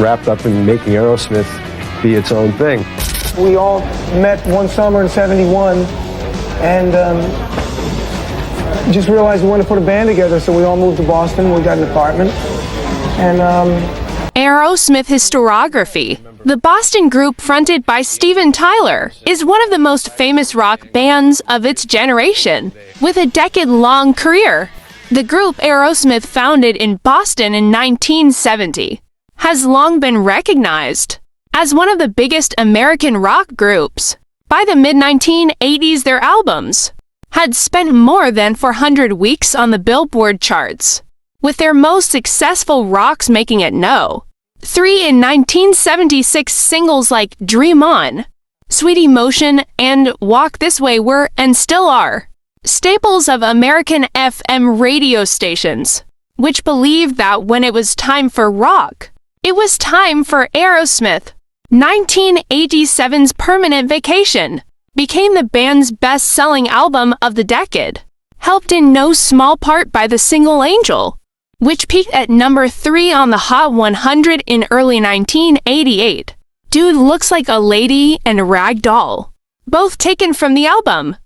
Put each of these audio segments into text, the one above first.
wrapped up in making Aerosmith be its own thing. We all met one summer in '71 and just realized we wanted to put a band together, so we all moved to Boston. We got an apartment. And Aerosmith Historiography. The Boston group fronted by Steven Tyler is one of the most famous rock bands of its generation, with a decade-long career. The group Aerosmith, founded in Boston in 1970, has long been recognized as one of the biggest American rock groups. By the mid-1980s, their albums had spent more than 400 weeks on the Billboard charts, with their most successful Rocksmaking it No. 3 in 1976 singles like Dream On, Sweet Emotion, and Walk This Way were, and still are, staples of American FM radio stations, which believed that when it was time for rock, it was time for Aerosmith. 1987's Permanent Vacation became the band's best-selling album of the decade, helped in no small part by the single Angel, which peaked at number 3 on the Hot 100 in early 1988. Dude Looks Like a Lady and Rag Doll, both taken from the album,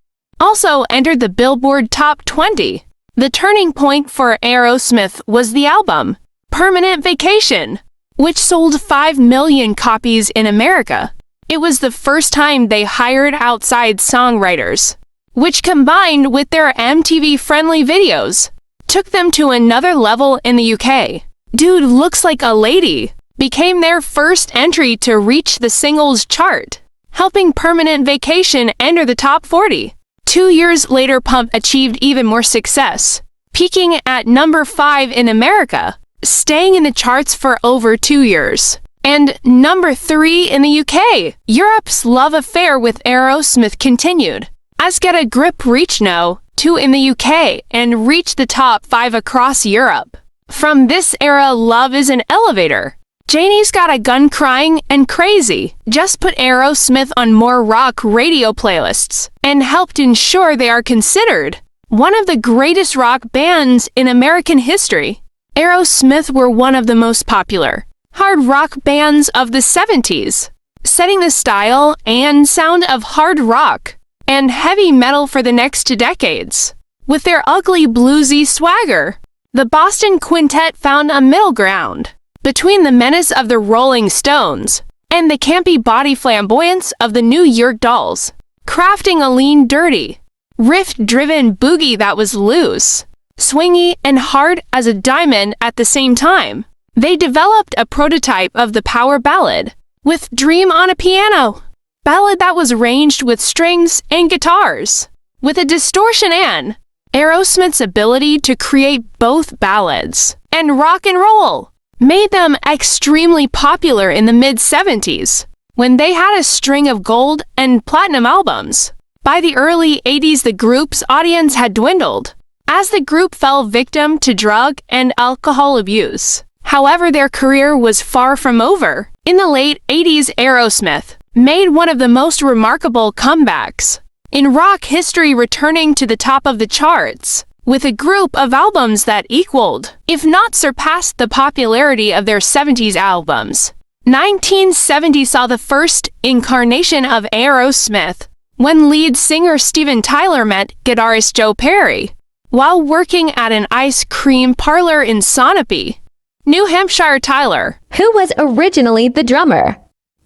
also entered the Billboard Top 20. The turning point for Aerosmith was the album Permanent Vacation, which sold 5 million copies in America. It was the first time they hired outside songwriters, which combined with their MTV-friendly videos, took them to another level in the UK. Dude Looks Like a Lady became their first entry to reach the singles chart, helping Permanent Vacation enter the top 40. 2 years later, Pump achieved even more success, peaking at number 5 in America, staying in the charts for over 2 years, and number 3 in the UK. Europe's love affair with Aerosmith continued, as Get a Grip reached No. 2 in the UK and reached the top 5 across Europe. From this era, Love is an Elevator, Janie's Got a Gun, Crying, and Crazy just put Aerosmith on more rock radio playlists and helped ensure they are considered one of the greatest rock bands in American history. Aerosmith were one of the most popular hard rock bands of the 70s, setting the style and sound of hard rock and heavy metal for the next 2 decades. With their ugly bluesy swagger, the Boston Quintet found a middle ground between the menace of the Rolling Stones and the campy body flamboyance of the New York Dolls, crafting a lean, dirty, riff-driven boogie that was loose, swingy, and hard as a diamond at the same time. They developed a prototype of the power ballad, with Dream on a Piano, ballad that was arranged with strings and guitars, with a distortion, and Aerosmith's ability to create both ballads and rock and roll made them extremely popular in the mid-70s, when they had a string of gold and platinum albums. By the early 80s, the group's audience had dwindled, as the group fell victim to drug and alcohol abuse. However, their career was far from over. In the late 80s, Aerosmith made one of the most remarkable comebacks in rock history, returning to the top of the charts with a group of albums that equaled, if not surpassed, the popularity of their 70s albums. 1970 saw the first incarnation of Aerosmith, when lead singer Steven Tyler met guitarist Joe Perry while working at an ice cream parlor in Sonopy, New Hampshire. Tyler, who was originally the drummer,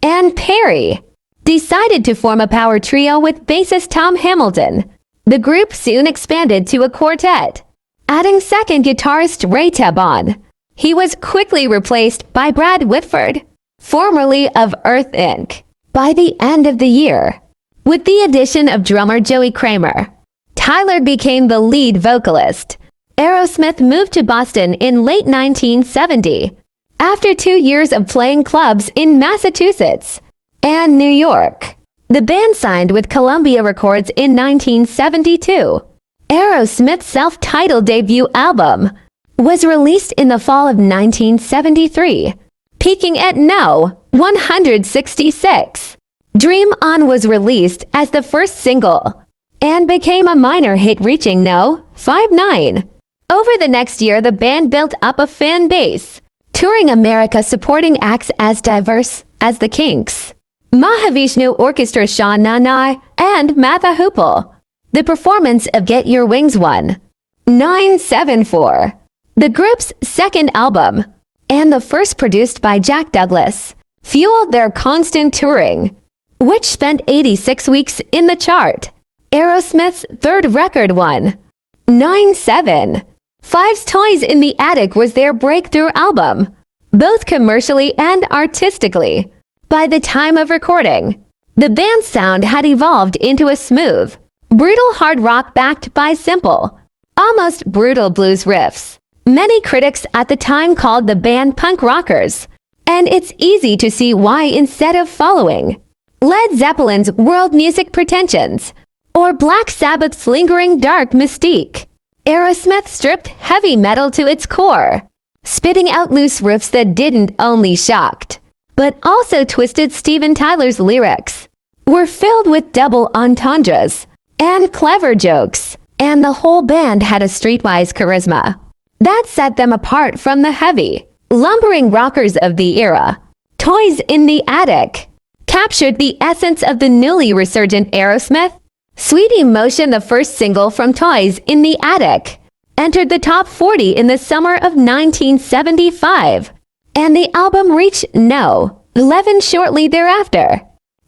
and Perry decided to form a power trio with bassist Tom Hamilton. The group soon expanded to a quartet, adding second guitarist Ray Tabon. He was quickly replaced by Brad Whitford, formerly of Earth Inc. By the end of the year, with the addition of drummer Joey Kramer, Tyler became the lead vocalist. Aerosmith moved to Boston in late 1970, after 2 years of playing clubs in Massachusetts and New York. The band signed with Columbia Records in 1972. Aerosmith's self-titled debut album was released in the fall of 1973, peaking at No. 166. Dream On was released as the first single and became a minor hit, reaching No. 59. Over the next year, the band built up a fan base touring America supporting acts as diverse as the Kinks, Mahavishnu Orchestra Shah Nanai, and Matha Hupal. The performance of Get Your Wings won 974, the group's second album, and the first produced by Jack Douglas, fueled their constant touring, which spent 86 weeks in the chart. Aerosmith's third record won 9-7. Five's Toys in the Attic was their breakthrough album, both commercially and artistically. By the time of recording, the band's sound had evolved into a smooth, brutal hard rock backed by simple, almost brutal blues riffs. Many critics at the time called the band punk rockers, and it's easy to see why instead of following Led Zeppelin's world music pretensions or Black Sabbath's lingering dark mystique, Aerosmith stripped heavy metal to its core, spitting out loose riffs that didn't only shocked, but also twisted Steven Tyler's lyrics, were filled with double entendres and clever jokes, and the whole band had a streetwise charisma that set them apart from the heavy, lumbering rockers of the era. Toys in the Attic captured the essence of the newly resurgent Aerosmith. Sweet Emotion, the first single from Toys in the Attic, entered the top 40 in the summer of 1975, and the album reached No. 11 shortly thereafter.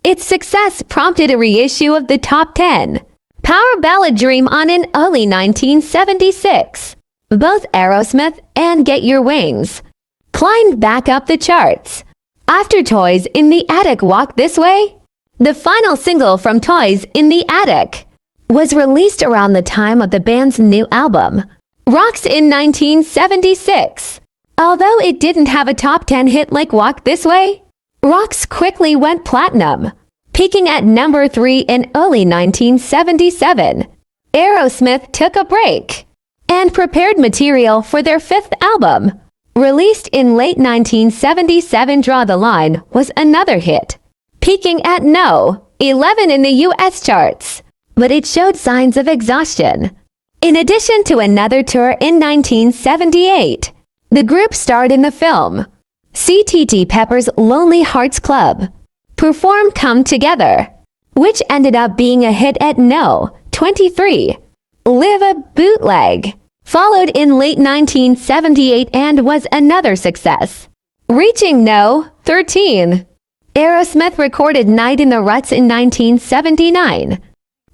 Its success prompted a reissue of the top 10 power ballad Dream On in early 1976. Both Aerosmith and Get Your Wings climbed back up the charts. After Toys in the Attic Walk This Way, the final single from Toys in the Attic was released around the time of the band's new album, Rocks, in 1976. Although it didn't have a top 10 hit like Walk This Way, Rocks quickly went platinum, peaking at number 3 in early 1977. Aerosmith took a break and prepared material for their fifth album. Released in late 1977, Draw the Line was another hit, peaking at No. 11 in the U.S. charts, but it showed signs of exhaustion. In addition to another tour in 1978, the group starred in the film C.T.T. Pepper's Lonely Hearts Club performed Come Together, which ended up being a hit at No. 23. Live a Bootleg followed in late 1978 and was another success, reaching No. 13. Aerosmith recorded Night in the Ruts in 1979,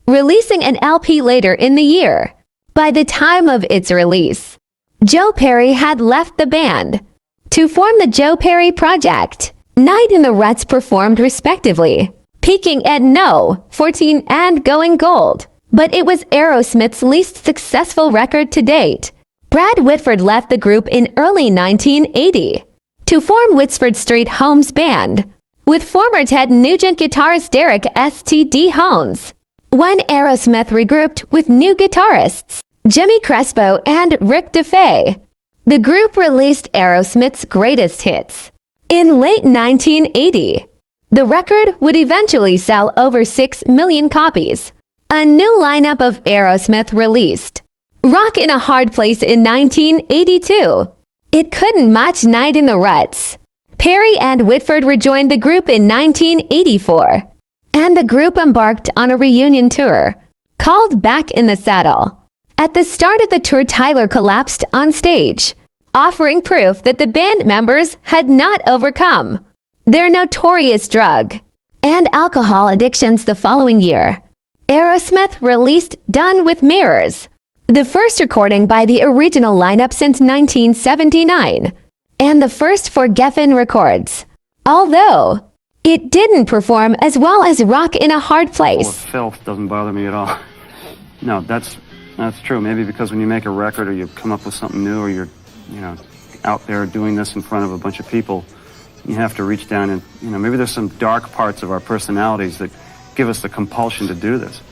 releasing an LP later in the year. By the time of its release, Joe Perry had left the band to form the Joe Perry Project. Night in the Ruts performed respectively, peaking at No. 14 and going gold, but it was Aerosmith's least successful record to date. Brad Whitford left the group in early 1980 to form Whitford Street Holmes Band with former Ted Nugent guitarist Derek S.T.D. Holmes. When Aerosmith regrouped with new guitarists Jimmy Crespo and Rick DeFay, the group released Aerosmith's greatest hits. In late 1980, the record would eventually sell over 6 million copies. A new lineup of Aerosmith released Rock in a Hard Place in 1982. It couldn't match Night in the Ruts. Perry and Whitford rejoined the group in 1984, and the group embarked on a reunion tour called Back in the Saddle. At the start of the tour, Tyler collapsed on stage, offering proof that the band members had not overcome their notorious drug and alcohol addictions. The following year, Aerosmith released Done with Mirrors, the first recording by the original lineup since 1979, and the first for Geffen Records. Although it didn't perform as well as Rock in a Hard Place. Filth doesn't bother me at all. No, that's true. Maybe because when you make a record or you come up with something new or you're, out there doing this in front of a bunch of people, you have to reach down and, maybe there's some dark parts of our personalities that give us the compulsion to do this.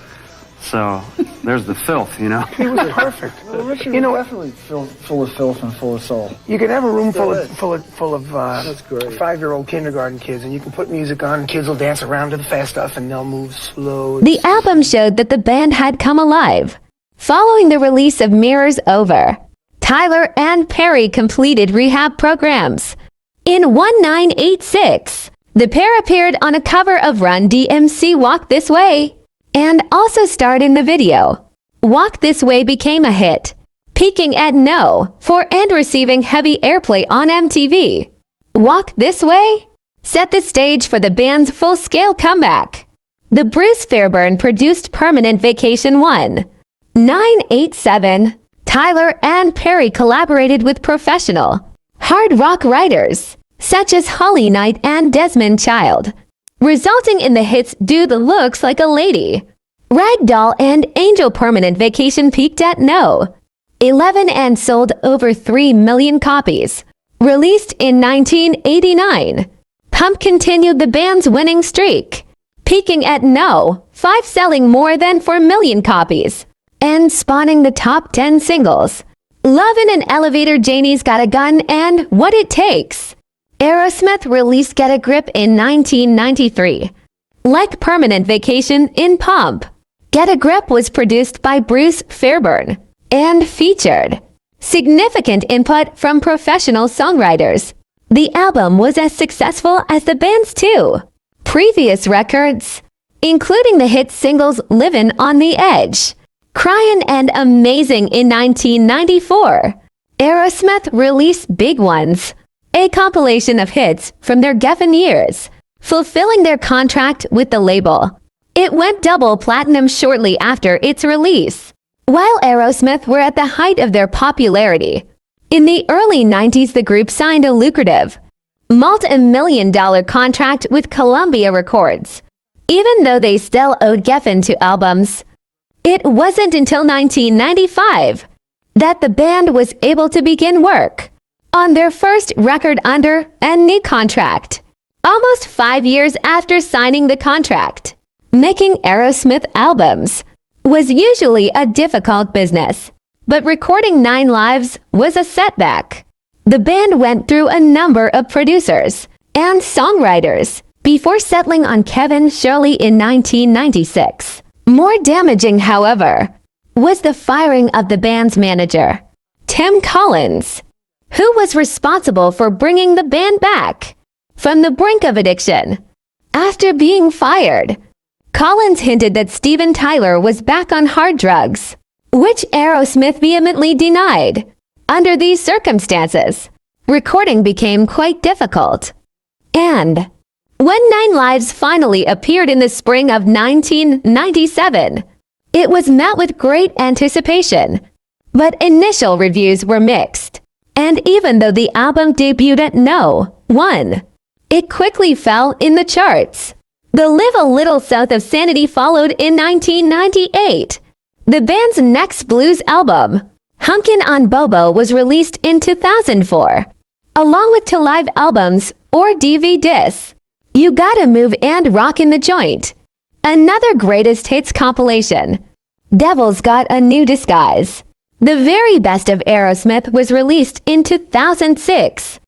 So there's the filth, He was perfect. Well, Richard was definitely full of filth and full of soul. You could have a room full of That's great. 5-year-old kindergarten kids, and you can put music on, and kids will dance around to the fast stuff, and they'll move slow. The album showed that the band had come alive. Following the release of Mirrors Over, Tyler and Perry completed rehab programs. In 1986, the pair appeared on a cover of Run DMC Walk This Way and also starred in the video. Walk This Way became a hit, peaking at No. 4 and receiving heavy airplay on MTV. Walk This Way set the stage for the band's full-scale comeback. The Bruce Fairbairn-produced Permanent Vacation 1987, Tyler and Perry collaborated with professional hard rock writers such as Holly Knight and Desmond Child, resulting in the hits Dude Looks Like a Lady, Ragdoll, and Angel. Permanent Vacation peaked at No. 11 and sold over 3 million copies. Released in 1989, Pump continued the band's winning streak, peaking at No. 5, selling more than 4 million copies, and spawning the top 10 singles, Love in an Elevator, Janie's Got a Gun, and What It Takes. Aerosmith released Get a Grip in 1993. Like Permanent Vacation in Pump, Get a Grip was produced by Bruce Fairbairn and featured significant input from professional songwriters. The album was as successful as the band's 2 previous records, including the hit singles Livin' on the Edge, Cryin' and Amazing. In 1994, Aerosmith released Big Ones, a compilation of hits from their Geffen years, fulfilling their contract with the label. It went double platinum shortly after its release. While Aerosmith were at the height of their popularity, in the early 90s the group signed a lucrative, multi-million-dollar contract with Columbia Records, even though they still owed Geffen 2 albums. It wasn't until 1995 that the band was able to begin work on their first record under a new contract, almost 5 years after signing the contract. Making Aerosmith albums was usually a difficult business, but recording 9 lives was a setback. The band went through a number of producers and songwriters before settling on Kevin Shirley in 1996. More damaging, however, was the firing of the band's manager, Tim Collins, who was responsible for bringing the band back from the brink of addiction. After being fired, Collins hinted that Steven Tyler was back on hard drugs, which Aerosmith vehemently denied. Under these circumstances, recording became quite difficult. And when 9 Lives finally appeared in the spring of 1997, it was met with great anticipation, but initial reviews were mixed. And even though the album debuted at No. 1, it quickly fell in the charts. The Live a Little South of Sanity followed in 1998. The band's next blues album, Hunkin' on Bobo, was released in 2004, along with 2 live albums or DVDs, You Gotta Move and Rockin' the Joint. Another greatest hits compilation, Devil's Got a New Disguise. The very best of Aerosmith was released in 2006.